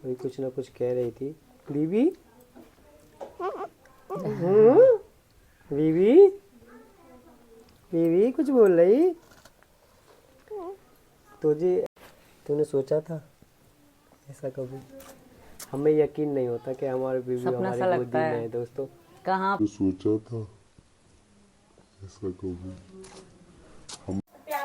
वही कुछ ना कुछ कह रही थी। बीबी बीबी बीबी कुछ बोल रही। तूने सोचा था ऐसा कभी? हमें यकीन नहीं होता कि हमारी बीबी सपना हमारी सा गोदी लगता में है। है दोस्तों। कहाँ सोचा था ऐसा कभी।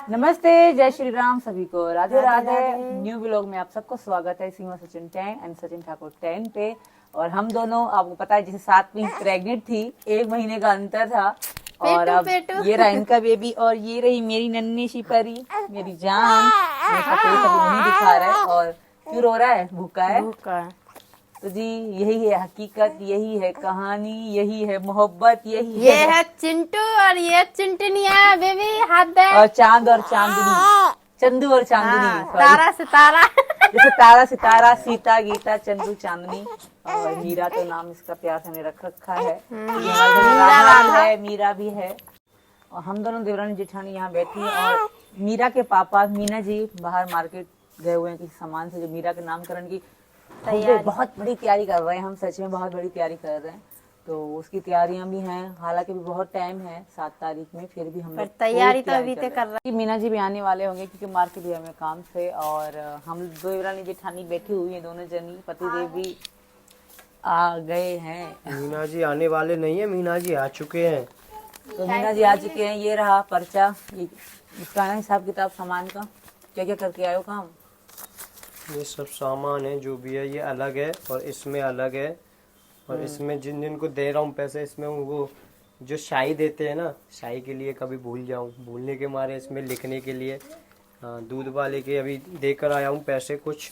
नमस्ते, जय श्री राम सभी को, राधे राधे। न्यू व्लॉग में आप सबको स्वागत है। सीमा सचिन टैंग एंड सचिन ठाकुर टैंग पे। और हम दोनों, आपको पता है, जैसे 7 वीक प्रेग्नेंट थी, 1 महीने का अंतर था। और अब ये रहा इनका बेबी और ये रही मेरी नन्ही सी परी, मेरी जान। इसका फेस अभी नहीं दिखा रहा है। और क्यों रो रहा है? भूखा है। तो जी यही है हकीकत, यही है कहानी, यही है मोहब्बत, यही ये है चिंटू और ये चिंटनिया बेबी हाथ दे। और चांद और चांदनी, चंदू और चांदनी, तारा सितारा। जैसे तारा सितारा, सीता गीता, चंदू चांदनी। और मीरा तो नाम इसका प्यार से हमने रख रखा है। यहाँ राधा भी है, मीरा भी है। और हम दोनों देवरानी जेठानी यहाँ बैठी हैं। और मीरा के पापा मीना जी बाहर मार्केट गए हुए हैं किसी सामान से, जो मीरा के नामकरण की बहुत बड़ी तैयारी कर रहे हैं। हम सच में बहुत बड़ी तैयारी कर रहे हैं। तो उसकी तैयारियां भी हैं, हालांकि भी बहुत टाइम है 7 तारीख में, फिर भी हम लोग तैयारी तो अभी तक कर रहे हैं। मीना जी भी आने वाले होंगे क्योंकि मार्केट गए में काम से। और हम दो देवरानी जेठानी बैठी हुई हैं, दोनों जनी। पतिदेव भी आ गए हैं। मीना जी आने वाले नहीं है, मीना जी आ चुके हैं। तो मीना जी आ चुके हैं। ये रहा पर्चा, इसका ना हिसाब किताब सामान का, क्या क्या करके आयो काम। ये सब सामान है जो भी है, ये अलग है और इसमें अलग है। और इसमें जिन जिन को दे रहा हूँ पैसे, इसमें वो जो शाही देते हैं ना, शाही के लिए कभी भूल जाऊँ, भूलने के मारे इसमें लिखने के लिए। हाँ, दूध वाले के अभी देकर आया हूँ पैसे कुछ।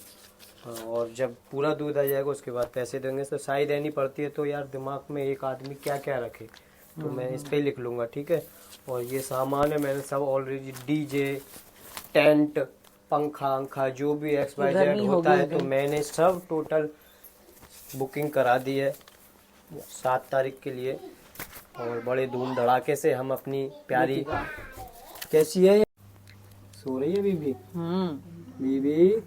हाँ, और जब पूरा दूध आ जाएगा उसके बाद पैसे देंगे। तो शाही देनी पड़ती है, तो यार दिमाग में एक आदमी क्या क्या रखे, तो मैं इस पर ही लिख लूँगा, ठीक है। और ये सामान है, मैंने सब ऑलरेडी डीजे, टेंट, पंखा अंखा जो भी XYZ होता है, तो मैंने सब टोटल बुकिंग करा दी है 7 तारीख के लिए। और बड़े धूम धड़ाके से हम अपनी प्यारी, कैसी है, सो रही है बीबी? बीबी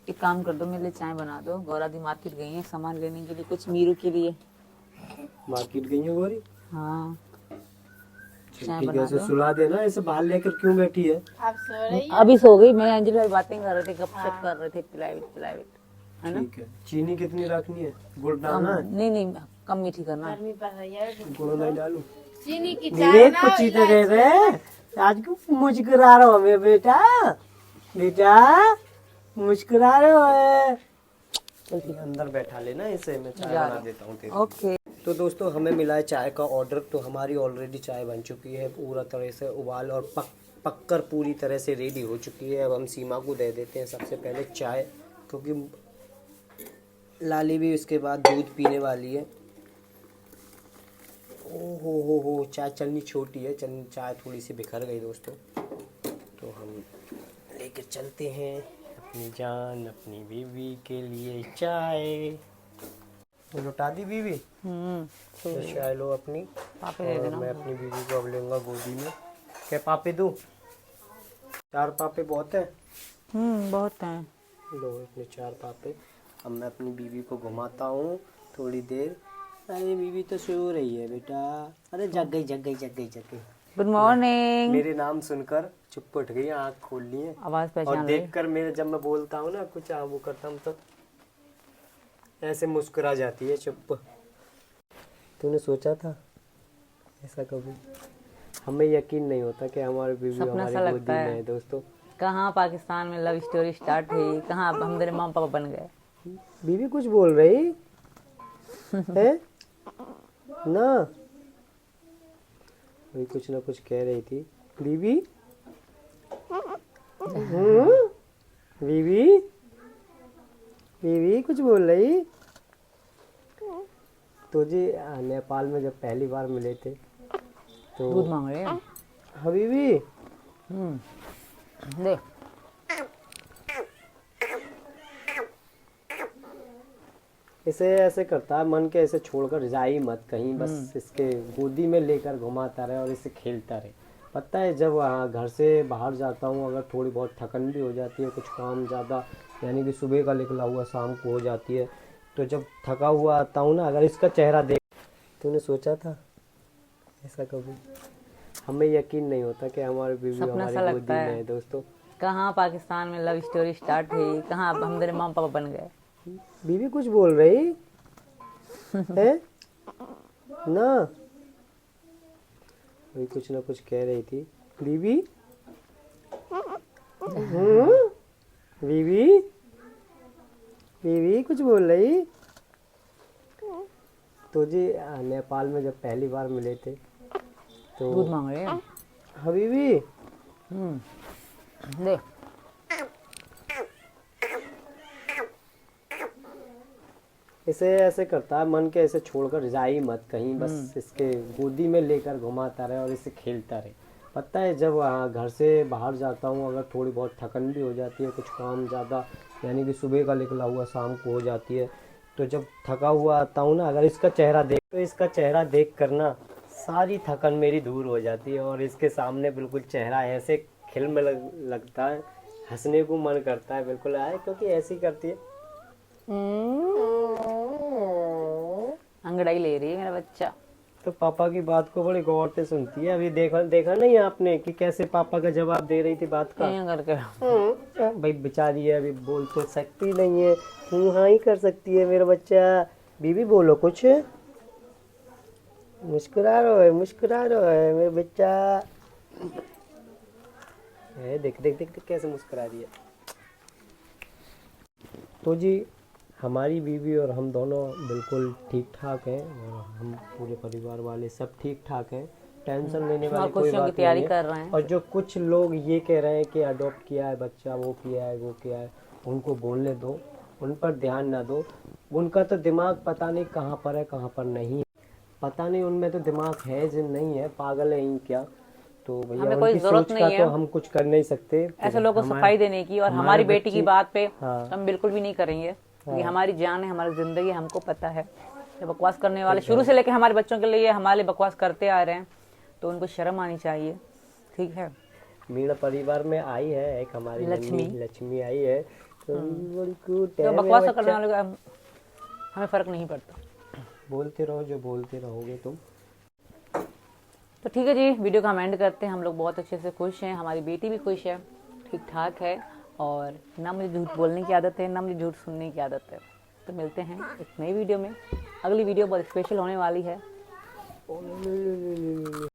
एक काम कर दो, मेरे लिए चाय बना दो। गौरा दी मार्केट गई है सामान लेने के लिए, कुछ मीरू के लिए। मार्केट गई है गौरी? हाँ, ठीक है, ऐसे सुला देना, ऐसे बाहर लेकर क्यों बैठी है? अब सो रही अभी सो गई। मैं अंजलि भाई बातें कर रहे थे, गपशप कर रहे थे, प्राइवेट है ना। ठीक है। चीनी कितनी रखनी है? गुड़ डालना है? नहीं, कम मीठी करना। गर्मी पड़ रही है, गुड़ नहीं डालू? चीनी की मेरे कुछ ही तो दे रहे आज क्यों मुस्कुरा रहे हो हमें बेटा? बेटा मुस्कुरा रहे हो? चल अंदर बैठा लेना, इसे मैं चाय बना देता हूँ तेरे। ओके। तो दोस्तों हमें मिला है चाय का ऑर्डर। तो हमारी ऑलरेडी चाय बन चुकी है, पूरा तरह से उबाल और पककर पूरी तरह से रेडी हो चुकी है। अब हम सीमा को दे देते हैं सबसे पहले चाय, क्योंकि लाली भी इसके बाद दूध पीने वाली है। ओ हो चाय चलनी छोटी है, चाय थोड़ी सी बिखर गई दोस्तों। तो हम लेकर चलते हैं अपनी जान, अपनी बीवी के लिए चाय। लुटा दी बीवी? तो चाय लो अपनी। पापे दे देना। मैं अपनी बीवी को अब लूंगा गोदी में। क्या पापे दूं? 4 पापे बहुत है? बहुत है। लो अपने 4 पापे। अब मैं अपनी बीवी को घुमाता हूँ थोड़ी देर। अरे बीवी तो सो रही है बेटा। अरे जग गई। Good morning. मेरे नाम सुनकर चुप उठ गई, आँख खोल ली है। आवाज और पहचान रही। देखकर मेरे, जब मैं बोलता हूँ ना कुछ वो करता हूँ, तो ऐसे मुस्कुरा जाती है चुप। तूने सोचा था ऐसा कभी? हमें यकीन नहीं होता कि हमारी बीवी सपना सा हमारी लगता गोदी में है। है दोस्तों। कहाँ पाकिस्तान में लव स्टोरी स्टार्ट हुई, कहाँ हम तेरे माँ पापा बन गए। बीवी कुछ बोल रही है ना? वही कुछ ना कुछ कह रही थी। बीबी बीबी बीबी कुछ बोल रही। तो जी नेपाल में जब पहली बार मिले थे तो दूध मांग रहे हैं। हाँ बीबी, दे। इसे ऐसे करता है, मन के ऐसे छोड़कर जा ही मत कहीं, बस इसके गोदी में लेकर घुमाता रहे और इससे खेलता रहे। पता है जब घर से बाहर जाता हूँ, अगर थोड़ी बहुत थकन भी हो जाती है, कुछ काम ज़्यादा यानी कि सुबह का निकला हुआ शाम को हो जाती है। तो जब थका हुआ आता हूँ ना, अगर इसका चेहरा देख, तूने सोचा था ऐसा कभी? हमें यकीन नहीं होता कि हमारी बीवी सपना सा हमारी लगता गोदी है। में है दोस्तों। कहाँ पाकिस्तान में लव स्टोरी स्टार्ट हुई, कहाँ अब हम तेरे मम्मी पापा बन गए। बीवी कुछ बोल रही है ना? वही कुछ ना कुछ कह रही थी बीवी। बीवी बीवी कुछ बोल रही। तो जी नेपाल में जब पहली बार मिले थे तो दूध मांग रहे हैं। हाँ बीवी, दे। इसे ऐसे करता है, मन के ऐसे छोड़कर जा ही मत कहीं, बस इसके गोदी में लेकर घुमाता रहे और इससे खेलता रहे। पता है जब घर से बाहर जाता हूँ, अगर थोड़ी बहुत थकन भी हो जाती है, कुछ काम ज़्यादा यानी कि सुबह का निकला हुआ शाम को हो जाती है, तो जब थका हुआ आता हूँ ना, अगर इसका चेहरा देख, तो इसका चेहरा देख कर ना सारी थकन मेरी दूर हो जाती है और इसके सामने बिल्कुल चेहरा ऐसे खिलने लगता है, हंसने को मन करता है बिल्कुल आए, क्योंकि ऐसी करती है। अंगड़ाई ले रही है मेरा बच्चा। तो पापा की बात को बड़ी गौर से सुनती है। अभी देखा नहीं आपने कि कैसे पापा का जवाब दे रही थी बात का? यूं करके। भाई बेचारी है, अभी बोल तो सकती नहीं है, हाँ ही कर सकती है मेरा बच्चा। बीबी बोलो कुछ, मुस्कुरा रहा है मेरा बच्चा। देख देख देख देख कैसे मुस्कुरा रही है। तो जी हमारी बीवी और हम दोनों बिल्कुल ठीक ठाक हैं और हम पूरे परिवार वाले सब ठीक ठाक हैं, टेंशन लेने वाली कोई खुशियों की बात तैयारी नहीं कर है। रहे हैं। और जो कुछ लोग ये कह रहे हैं कि अडॉप्ट किया है बच्चा, वो किया है वो किया है, उनको बोलने दो, उन पर ध्यान ना दो। उनका तो दिमाग पता नहीं कहाँ पर है कहाँ पर नहीं है, पता नहीं उनमें तो दिमाग है जो नहीं है, पागल है ही क्या। तो भैया हमें कोई उनकी जरूरत सोच का नहीं तो है हम कुछ कर नहीं सकते। ऐसे लोगों को हमारे- सफाई देने की, और हमारे हमारी बेटी की बच्चे- बात पे हाँ। हम बिल्कुल भी नहीं करेंगे, क्योंकि हमारी जान है, हमारी जिंदगी, हमको पता है। ये बकवास करने वाले शुरू से लेकर हमारे बच्चों के लिए हमारे लिए बकवास करते आ रहे हैं, तो उनको शर्म आनी चाहिए। ठीक है। मीणा परिवार में आई है एक हमारी लक्ष्मी आई है, तो बड़ी क्यूट है तो मेरा बकवास करने बच्चा। वाले का हमें फर्क नहीं पड़ता। बोलते रहो जो बोलते रहोगे तुम। तो ठीक है जी, वीडियो का हम एंड करते हैं। हम लोग बहुत अच्छे से खुश हैं, हमारी बेटी भी खुश है, ठीक ठाक है, और ना मुझे झूठ बोलने की आदत है ना मुझे झूठ सुनने की आदत है। तो मिलते हैं एक नई वीडियो में। अगली वीडियो बहुत स्पेशल होने वाली है।